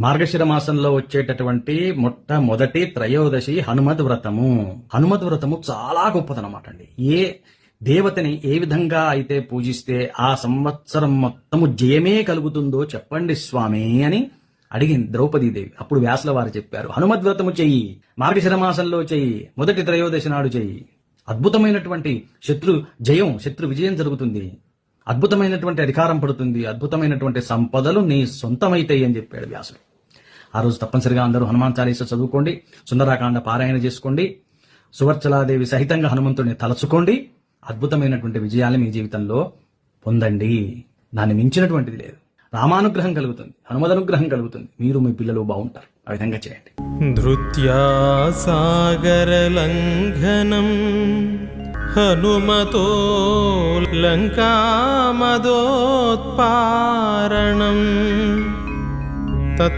మార్గశిర మాసంలో వచ్చేటటువంటి మొట్టమొదటి త్రయోదశి హనుమద్ వ్రతము. హనుమద్ వ్రతము చాలా గొప్పదనమాట అండి. ఏ దేవతని ఏ విధంగా అయితే పూజిస్తే ఆ సంవత్సరం మొత్తము జయమే కలుగుతుందో చెప్పండి స్వామి అని అడిగింది ద్రౌపదీదేవి. అప్పుడు వ్యాసుల వారు చెప్పారు, హనుమద్ వ్రతము చెయ్యి, మార్గశిర మాసంలో చెయ్యి, మొదటి త్రయోదశి నాడు చెయ్యి. అద్భుతమైనటువంటి శత్రు విజయం జరుగుతుంది, అద్భుతమైనటువంటి అధికారం పడుతుంది, అద్భుతమైనటువంటి సంపదలు నీ సొంతమైతాయి అని చెప్పాడు వ్యాసుడు. ఆ రోజు తప్పనిసరిగా అందరూ హనుమాన్ చాలీస చదువుకోండి, సుందరాకాండ పారాయణ చేసుకోండి, సువర్చలాదేవి సహితంగా హనుమంతుడిని తలచుకోండి. అద్భుతమైనటువంటి విజయాలు మీ జీవితంలో పొందండి. దాన్ని మించినటువంటిది లేదు. రామానుగ్రహం కలుగుతుంది, హనుమదనుగ్రహం కలుగుతుంది, మీరు మీ పిల్లలు బాగుంటారు. ఆ విధంగా చేయండి. ధృత్యా సాగర లంఘనం హనుమతో లంకామదోత్పారణం తత్ర